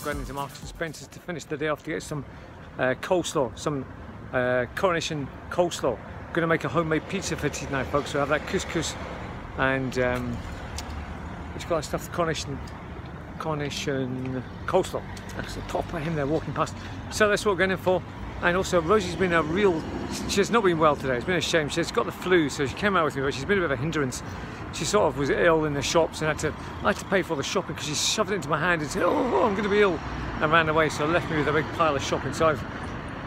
going into Marks and Spencer's to finish the day off to get some coleslaw, some Coronation coleslaw. I'm going to make a homemade pizza for tea tonight, folks. So I have that couscous and which got stuff, Coronation coleslaw. That's the top of him there walking past. So that's what we're going in for. And also Rosie's been a real, she's not been well today. It's been a shame. She's got the flu, so she came out with me, but she's been a bit of a hindrance. She sort of was ill in the shops and I had to pay for the shopping because she shoved it into my hand and said, oh, I'm going to be ill, and ran away. So left me with a big pile of shopping. So I've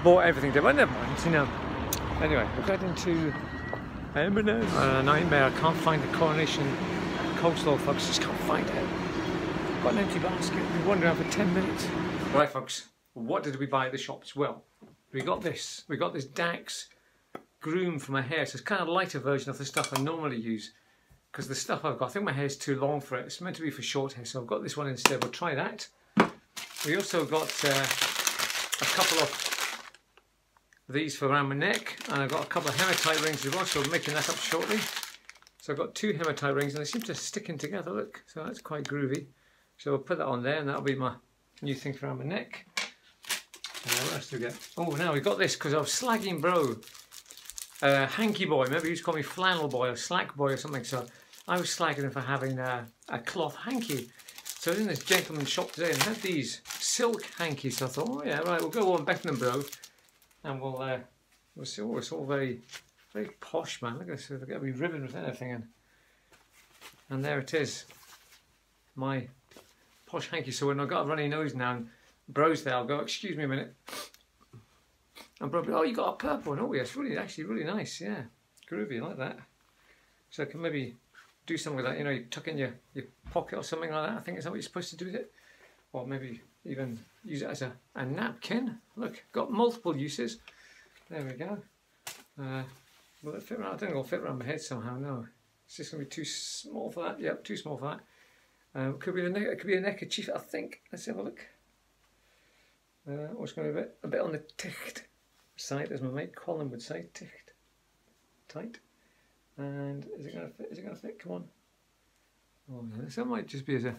bought everything there, but never mind, you know. Anyway, we're going to M&S. A nightmare. I can't find the Coronation coleslaw, folks. Just can't find it. Got an empty basket. We've been wandering around for 10 minutes. Right, folks. What did we buy at the shops? Well, we got this. We got this Dax Groom for my hair. So it's kind of a lighter version of the stuff I normally use. Because the stuff I've got, I think my hair's too long for it. It's meant to be for short hair, so I've got this one instead. We'll try that. We also got a couple of these for around my neck, and I've got a couple of hematite rings as well, so I'm making that up shortly. So I've got 2 hematite rings, and they seem to stick in together, look. So that's quite groovy. So we'll put that on there, and that'll be my new thing for around my neck. What else do we get? Oh, now we've got this, because I was slagging bro. Hanky boy, maybe he used to call me flannel boy or slack boy or something, so I was slagging him for having a cloth hanky. So I was in this gentleman's shop today and had these silk hankies, so I thought, oh yeah, right, we'll go on Beckenham bro, and we'll see. Oh, it's all very, very posh, man. Look at this, they've got to be ribbon with everything, and there it is, my posh hanky. So when I've got a runny nose now and bro's there, I'll go, excuse me a minute. And probably, oh, you got a purple one. Oh, yes, really, actually, really nice. Yeah, groovy, I like that. So I can maybe do something with that. You know, you tuck in your pocket or something like that. I think is that what you're supposed to do with it, or maybe even use it as a napkin. Look, got multiple uses. There we go. Will it fit around? I don't think it'll fit around my head somehow. No, it's just gonna be too small for that. Yep, too small for that. Could be a neckerchief, I think. Let's have a look. It's going to be a bit on the tight side, as my mate Colin would say, tight. And is it going to fit? Is it going to fit? Come on. Oh, yeah. So that might just be as a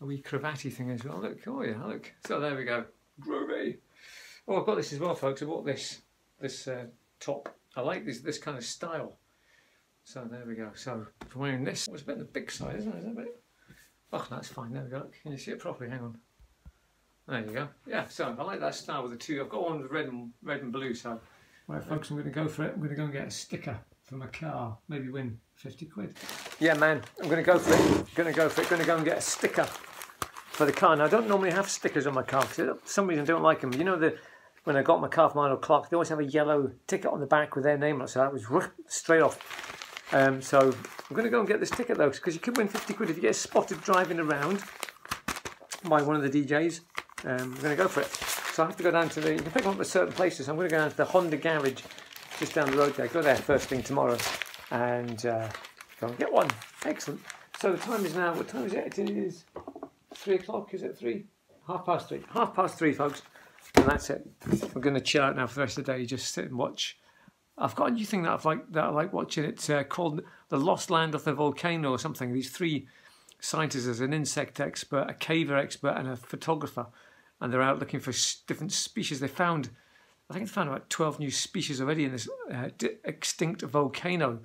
wee cravatty thing as well. Look, oh yeah, look. So there we go. Groovy. Oh, I've got this as well, folks. I bought this top. I like this kind of style. So there we go. So for wearing this, it's a bit on the big side, isn't it? Is that a bit? Oh, that's fine. There we go. Look. Can you see it properly? Hang on. There you go. Yeah, so I like that style with the 2. I've got one with red and blue, so. Right, folks, I'm going to go for it. I'm going to go and get a sticker for my car. Maybe win 50 quid. Yeah, man, I'm going to go for it. Going to go and get a sticker for the car. Now, I don't normally have stickers on my car because for some reason I don't like them. You know, when I got my car from Arnold Clark, they always have a yellow ticket on the back with their name on it, so that was straight off. So I'm going to go and get this ticket though, because you could win 50 quid if you get spotted driving around by one of the DJs. I'm going to go for it. So I have to go down to you can pick them up at certain places. I'm going to go down to the Honda garage just down the road there. Go there first thing tomorrow and go and get one. Excellent. So the time is now, what time is it? It is 3 o'clock, is it 3? 3:30. 3:30, folks. And that's it. I'm going to chill out now for the rest of the day, just sit and watch. I've got a new thing that I like watching. It's called The Lost Land of the Volcano or something. These 3 scientists, there's an insect expert, a caver expert and a photographer, and they're out looking for different species. I think they found about 12 new species already in this extinct volcano,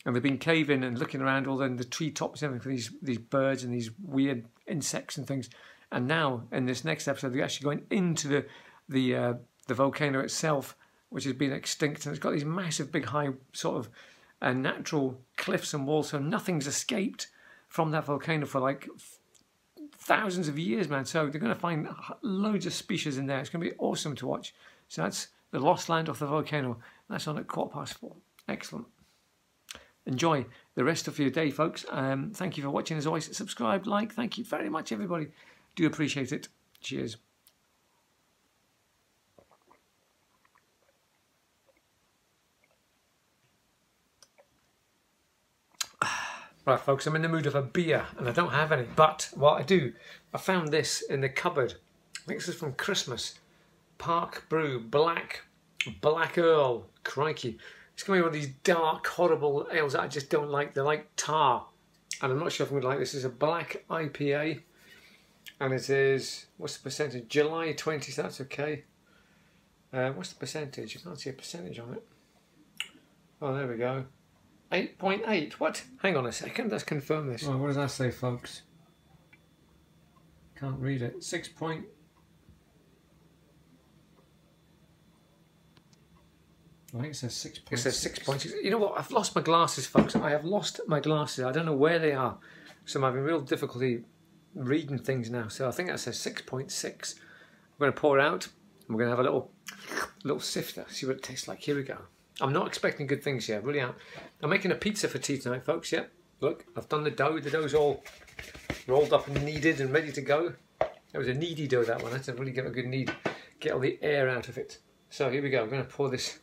and they've been caving and looking around all in the treetops and everything for these birds and these weird insects and things. And now in this next episode they're actually going into the volcano itself, which has been extinct, and it's got these massive big high sort of natural cliffs and walls, so nothing's escaped from that volcano for like thousands of years, man. So they're going to find loads of species in there. It's going to be awesome to watch. So that's The Lost Land of the Volcano. That's on at 4:15. Excellent. Enjoy the rest of your day, folks. Thank you for watching. As always, subscribe, like. Thank you very much, everybody. Do appreciate it. Cheers. Right, folks, I'm in the mood of a beer, and I don't have any, but what I do, I found this in the cupboard. I think this is from Christmas. Park Brew Black Earl. Crikey. It's going to be one of these dark, horrible ales that I just don't like. They're like tar, and I'm not sure if I'm going to like this. It's a black IPA. And it is, what's the percentage? July 20, so that's okay. What's the percentage? I can't see a percentage on it. Oh, there we go. 8.8. What? Hang on a second, let's confirm this. Well, what does that say, folks? Can't read it. 6 point. I think it says 6.6. It says 6.6. You know what? I've lost my glasses, folks. I have lost my glasses. I don't know where they are. So I'm having real difficulty reading things now. So I think that says 6.6. I'm going to pour it out. And we're going to have a little sifter. See what it tastes like. Here we go. I'm not expecting good things here. Really am. I'm making a pizza for tea tonight, folks. Yeah. Look, I've done the dough. The dough's all rolled up and kneaded and ready to go. It was a kneady dough, that one. I had to really give it a good knead. Get all the air out of it. So here we go. I'm going to pour this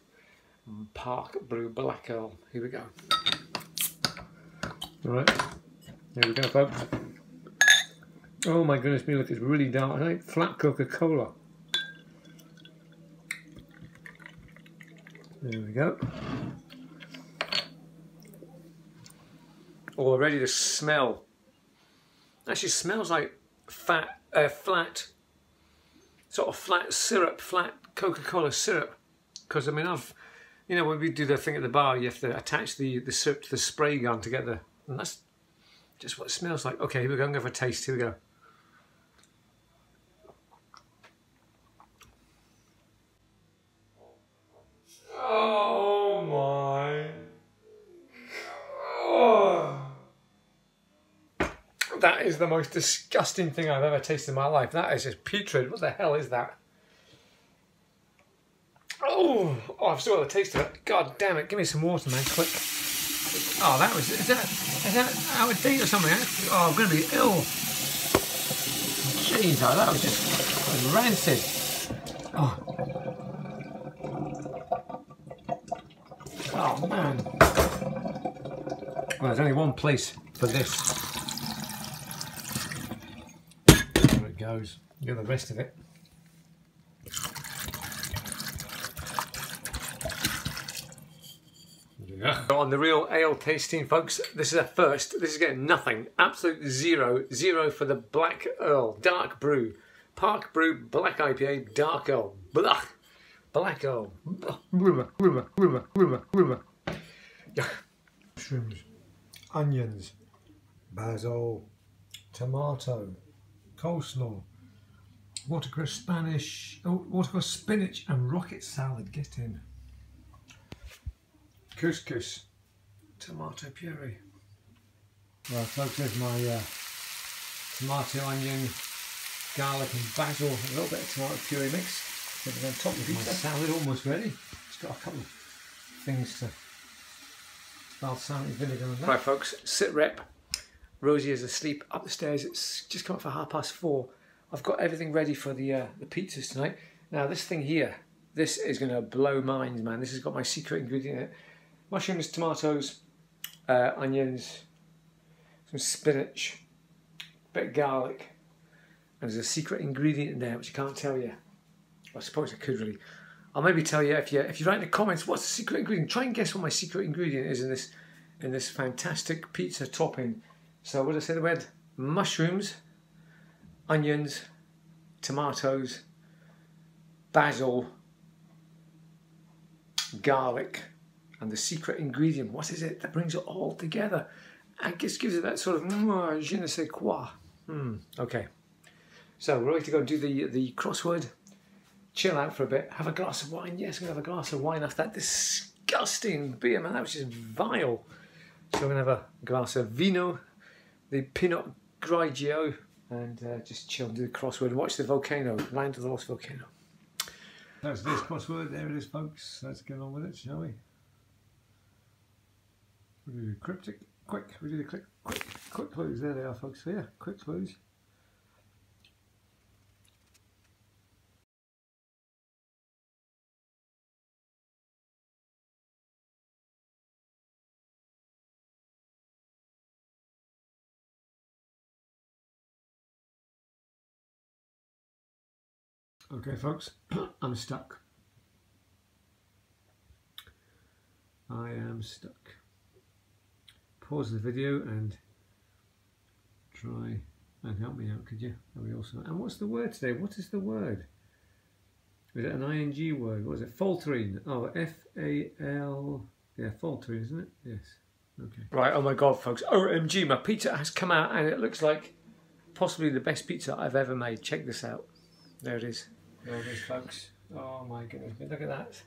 Park Brew Black Earl. Here we go. Alright, here we go, folks. Oh my goodness me, look, it's really dark. I like flat Coca-Cola. There we go. Already the smell. Actually smells like flat, sort of flat syrup, flat Coca-Cola syrup. Because I mean, you know, when we do the thing at the bar, you have to attach the syrup to the spray gun to get the, and that's just what it smells like. Okay, here we go, I'm going for a taste, here we go. Oh my. Oh. That is the most disgusting thing I've ever tasted in my life. That is just putrid. What the hell is that? Oh, I've still got the taste of it. God damn it, give me some water, man, quick. Oh, that was, is that out of date or something? Oh, I'm going to be ill. Jeez, oh, that was just rancid. Oh. Oh, man. Well, there's only one place for this. There it goes. Get the rest of it. On the real ale tasting, folks, this is a first. This is getting nothing. Absolute zero. Zero for the Black Earl Dark Brew. Park Brew Black IPA Dark Earl. Blah. Black Earl. Mushrooms, onions, basil, tomato, coleslaw, watercress watercress spinach and rocket salad. Get in. Couscous, tomato puree. Well, folks, there's my tomato, onion, garlic and basil, a little bit of tomato puree mix. Put it on top of my salad, almost ready. It's got a couple of things to balsamic vinegar on that. Right, folks, sit rep. Rosie is asleep up the stairs. It's just come up for 4:30. I've got everything ready for the pizzas tonight. Now, this thing here, this is going to blow minds, man. This has got my secret ingredient in it. Mushrooms, tomatoes, onions, some spinach, a bit of garlic, and there's a secret ingredient in there which I can't tell you. Well, I suppose I could really. I'll maybe tell you if you write in the comments what's the secret ingredient. Try and guess what my secret ingredient is in this fantastic pizza topping. So what did I say the word? Mushrooms, onions, tomatoes, basil, garlic. And the secret ingredient, what is it that brings it all together? And just gives it that sort of je ne sais quoi. Okay, so we're ready to go do the crossword, chill out for a bit, have a glass of wine. Yes, we're going to have a glass of wine after that disgusting beer, man. That was just vile. So we're going to have a glass of vino, the Pinot Grigio, and just chill and do the crossword and watch the volcano, Land of the Lost Volcano. That's this crossword. There it is, folks. Let's get on with it, shall we? We'll do cryptic, quick, we do the quick clues. There they are, folks. So yeah, quick clues. Okay, folks, I'm stuck. I am stuck. Pause the video and try. And help me out, could you? That'd be awesome. And what's the word today? What is the word? Is it an ing word? What is it? Faltering. Oh, F-A-L... Yeah, faltering, isn't it? Yes. Okay. Right, oh my God, folks. OMG, my pizza has come out and it looks like possibly the best pizza I've ever made. Check this out. There it is. There it is, folks. Oh my goodness, look at that.